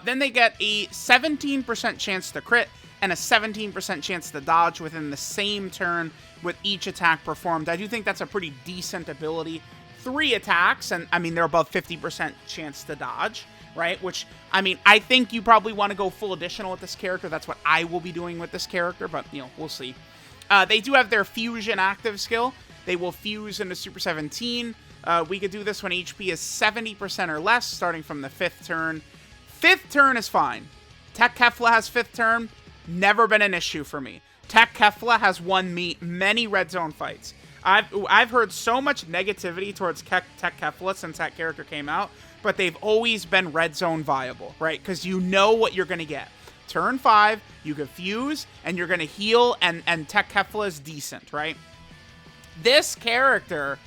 Then they get a 17% chance to crit and a 17% chance to dodge within the same turn with each attack performed. I do think that's a pretty decent ability. 3 attacks, and I mean, they're above 50% chance to dodge, right? Which, I mean, I think you probably want to go full additional with this character. That's what I will be doing with this character, but, you know, we'll see. They do have their fusion active skill. They will fuse into Super 17. We could do this when HP is 70% or less, starting from the 5th turn. 5th turn is fine. Tech Kefla has 5th turn. Never been an issue for me. Tech Kefla has won me many red zone fights. I've heard so much negativity towards Tech Kefla since that character came out, but they've always been red zone viable, right? Because you know what you're going to get. Turn 5, you can fuse, and you're going to heal, and Tech Kefla is decent, right? This character,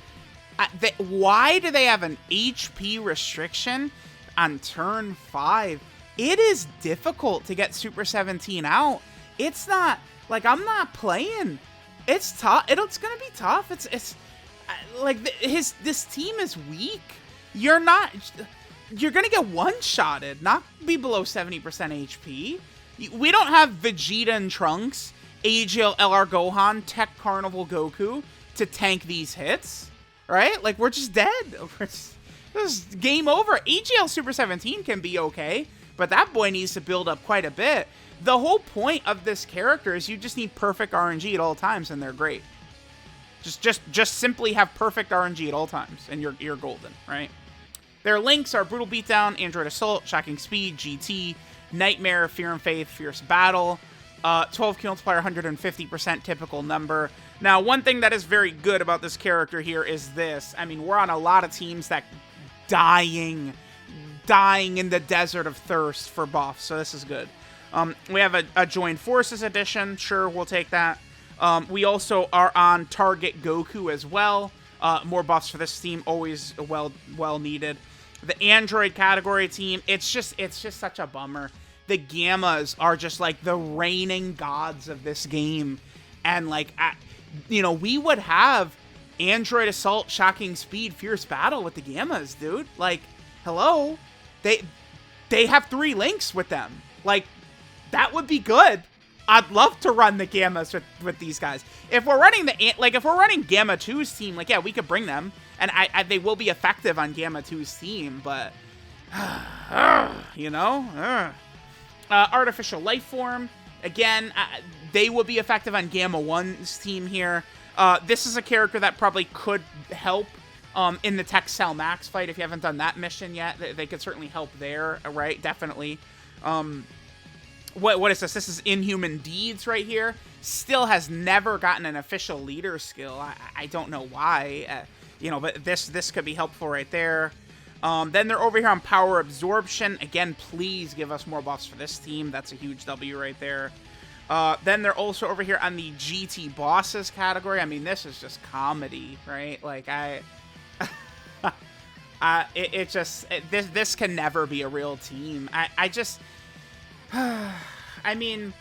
why do they have an HP restriction on turn 5? It is difficult to get Super 17 out. It's not, like, I'm not playing. It's tough. It's gonna be tough. It's like this team is weak. You're gonna get one-shotted, not be below 70% HP. We don't have Vegeta and Trunks, AGL LR Gohan, Tech Carnival Goku to tank these hits, right? Like, we're just dead. This is game over. AGL Super 17 can be okay, but that boy needs to build up quite a bit. The whole point of this character is you just need perfect RNG at all times, and they're great. Just simply have perfect RNG at all times, and you're golden, right? Their links are Brutal Beatdown, Android Assault, Shocking Speed, GT, Nightmare, Fear and Faith, Fierce Battle, 12 kill multiplier, 150% typical number. Now, one thing that is very good about this character here is this. I mean, we're on a lot of teams that dying in the desert of thirst for buffs, so this is good. We have a Joined Forces edition. Sure, we'll take that. We also are on Target Goku as well. More buffs for this team, always well needed. The Android category team, it's just such a bummer. The Gammas are just like the reigning gods of this game, and like, we would have Android Assault, Shocking Speed, Fierce Battle with the Gammas, dude. Like, hello, they have 3 links with them. Like, that would be good. I'd love to run the Gammas with these guys. If we're running if we're running Gamma 2's team, like, yeah, we could bring them, and they will be effective on Gamma 2's team, but Artificial Life Form, again, they will be effective on Gamma 1's team here. This is a character that probably could help in the Tech Cell Max fight. If you haven't done that mission yet, they could certainly help there, right? Definitely. What is this? This is Inhuman Deeds right here. Still has never gotten an official leader skill. I don't know why. But this could be helpful right there. Then they're over here on Power Absorption. Again, please give us more buffs for this team. That's a huge W right there. Then they're also over here on the GT Bosses category. I mean, this is just comedy, right? Like, this can never be a real team. I mean,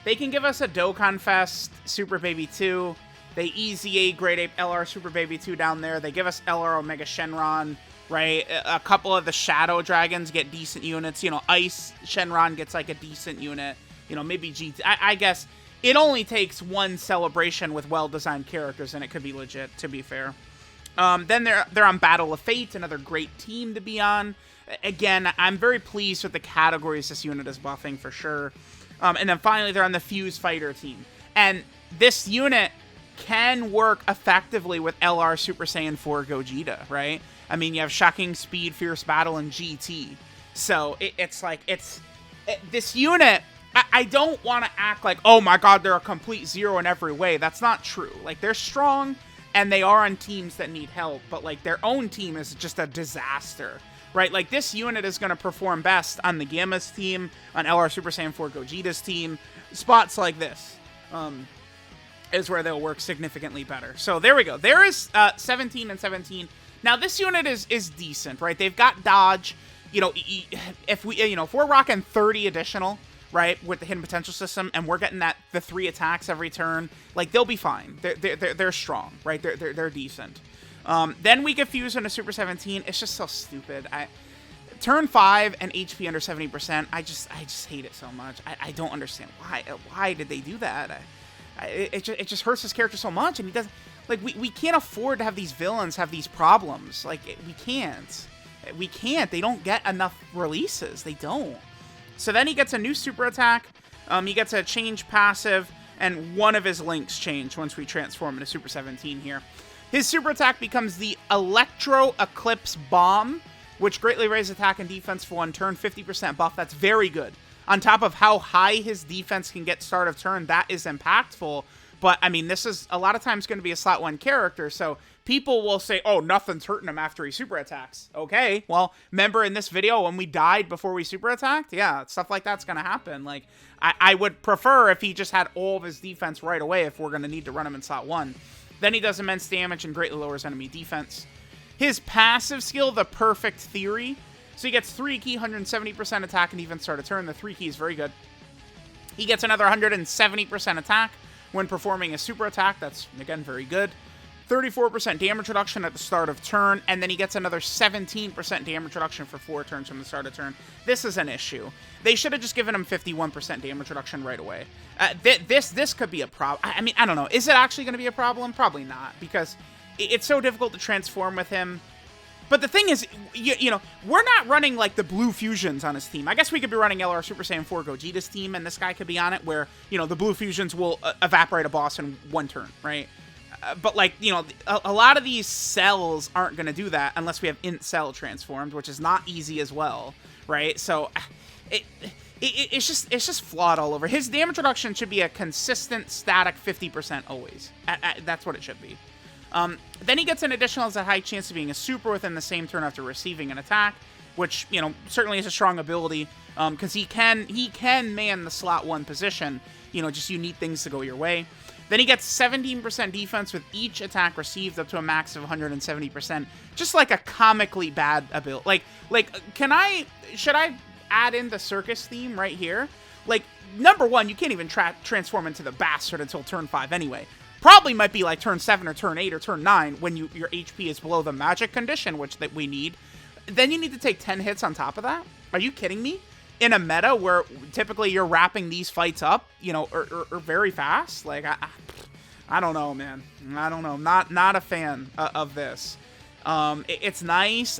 they can give us a DOKKANFEST Super Baby 2. They Easy A Grade Ape LR Super Baby 2 down there. They give us LR Omega Shenron right? A couple of the Shadow Dragons get decent units. You know, Ice Shenron gets like a decent unit. You know, maybe GT. I guess it only takes one celebration with well-designed characters, and it could be legit, to be fair. Then they're on Battle of Fate, another great team to be on. Again, I'm very pleased with the categories this unit is buffing, for sure. And then finally, they're on the Fuse Fighter team. And this unit can work effectively with LR Super Saiyan 4 Gogeta, right? I mean, you have Shocking Speed, Fierce Battle, and GT. So this unit, I don't want to act like, oh my god, they're a complete zero in every way. That's not true. Like, they're strong, and they are on teams that need help, but like their own team is just a disaster, right? Like, this unit is going to perform best on the Gamma's team, on LR Super Saiyan 4 Gogeta's team. Spots like this is where they'll work significantly better. So there we go. There is 17 and 17. Now this unit is decent, right? They've got dodge. You know, if we're rocking 30 additional, right, with the hidden potential system, and we're getting the 3 attacks every turn, like, they'll be fine. They're strong, right? They're decent. Then we get Fuse into Super 17. It's just so stupid. Turn 5 and HP under 70%. I just hate it so much. I don't understand why. Why did they do that? It just hurts his character so much, and he doesn't. Like, we can't afford to have these villains have these problems. Like, we can't. We can't. They don't get enough releases. They don't. So then he gets a new super attack. He gets a change passive, and one of his links change once we transform into Super 17 here. His super attack becomes the Electro Eclipse Bomb, which greatly raises attack and defense for 1 turn, 50% buff. That's very good. On top of how high his defense can get start of turn, that is impactful. But, I mean, this is a lot of times going to be a slot 1 character, so people will say, oh, nothing's hurting him after he super attacks. Okay, well, remember in this video when we died before we super attacked? Yeah, stuff like that's going to happen. Like, I would prefer if he just had all of his defense right away if we're going to need to run him in slot 1. Then he does immense damage and greatly lowers enemy defense. His passive skill, the Perfect Theory. So he gets 3 key, 170% attack and defense start of turn. The 3 key is very good. He gets another 170% attack when performing a super attack. That's, again, very good. 34% damage reduction at the start of turn, and then he gets another 17% damage reduction for 4 turns from the start of turn. This is an issue. They should have just given him 51% damage reduction right away. This could be a problem. I mean, I don't know. Is it actually going to be a problem? Probably not, because it's so difficult to transform with him. But the thing is, you know, we're not running like the blue fusions on his team. I guess we could be running LR Super Saiyan 4 Gogeta's team, and this guy could be on it, where, you know, the blue fusions will evaporate a boss in 1 turn, right? But, like, you know, a lot of these cells aren't going to do that unless we have int cell transformed, which is not easy as well, right? So it's just flawed all over. His damage reduction should be a consistent static 50% always. That's what it should be. Then he gets an additional as a high chance of being a super within the same turn after receiving an attack, which, you know, certainly is a strong ability, because he can man the slot 1 position. You know, just you need things to go your way. Then he gets 17% defense with each attack received up to a max of 170%. Just like a comically bad ability. Like, should I add in the circus theme right here? Like, number 1, you can't even transform into the bastard until turn 5 anyway. Probably might be like turn 7 or turn 8 or turn 9 when your HP is below the magic condition, which that we need. Then you need to take 10 hits on top of that? Are you kidding me? In a meta where typically you're wrapping these fights up, you know, or very fast? Like, I don't know, man. I don't know. Not a fan of this. It's nice.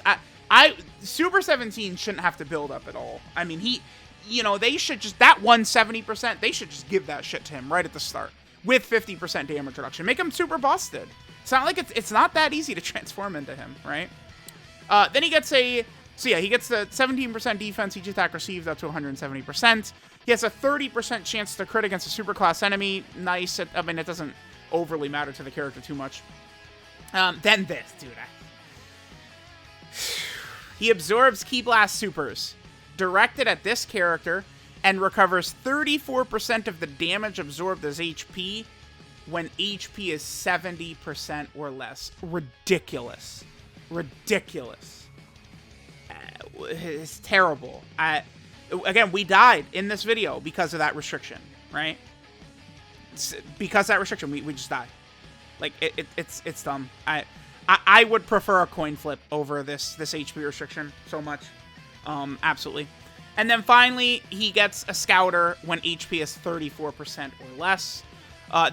Super 17 shouldn't have to build up at all. I mean, you know, they should just, that 170%, they should just give that shit to him right at the start with 50% damage reduction. Make him super busted. It's not like it's not that easy to transform into him, right? Then he gets he gets the 17% defense each attack received up to 170%. He has a 30% chance to crit against a superclass enemy. Nice. I mean, it doesn't overly matter to the character too much. Then this, dude. He absorbs Ki Blast supers directed at this character and recovers 34% of the damage absorbed as HP when HP is 70% or less. Ridiculous. Ridiculous. It's terrible. Again, we died in this video because of that restriction, right? Because of that restriction, we just died. Like, it's dumb. I would prefer a coin flip over this HP restriction so much. Absolutely. And then finally, he gets a Scouter when HP is 34% or less.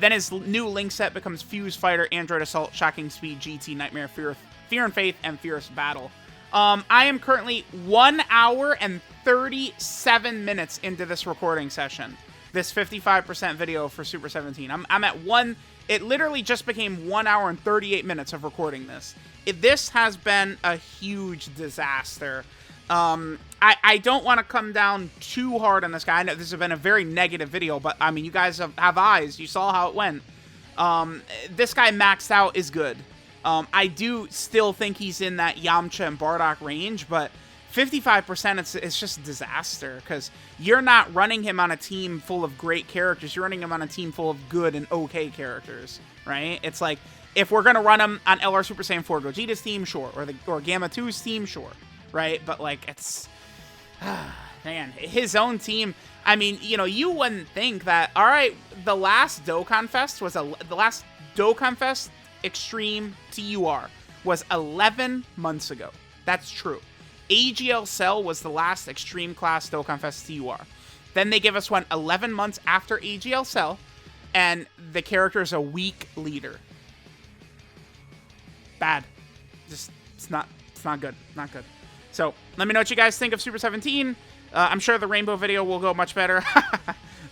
Then his new link set becomes Fuse Fighter, Android Assault, Shocking Speed, GT, Nightmare, Fear and Faith, and Fierce Battle. I am currently 1 hour and 37 minutes into this recording session. This 55% video for Super 17. I'm at one. It literally just became 1 hour and 38 minutes of recording this. This has been a huge disaster. I don't want to come down too hard on this guy. I know this has been a very negative video, but I mean, you guys have eyes. You saw how it went. This guy maxed out is good. I do still think he's in that Yamcha and Bardock range, but 55% it's just a disaster because you're not running him on a team full of great characters. You're running him on a team full of good and okay characters, right? It's like, if we're going to run him on LR Super Saiyan 4 Gogeta's team, sure. Or Gamma 2's team, sure. Right? But, like, it's... man, his own team... I mean, you know, you wouldn't think that... Alright, the last Dokkan Fest was... the last Dokkan Fest Extreme TUR was 11 months ago. That's true. AGL Cell was the last Extreme Class Dokkan Fest TUR. Then they give us one 11 months after AGL Cell, and the character is a weak leader. Bad. Just, it's not good. Not good. So, let me know what you guys think of Super 17. I'm sure the Rainbow video will go much better.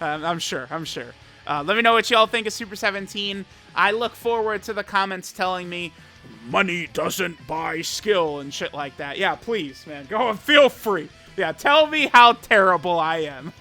I'm sure. Let me know what y'all think of Super 17. I look forward to the comments telling me, money doesn't buy skill and shit like that. Yeah, please, man. Go and feel free. Yeah, tell me how terrible I am.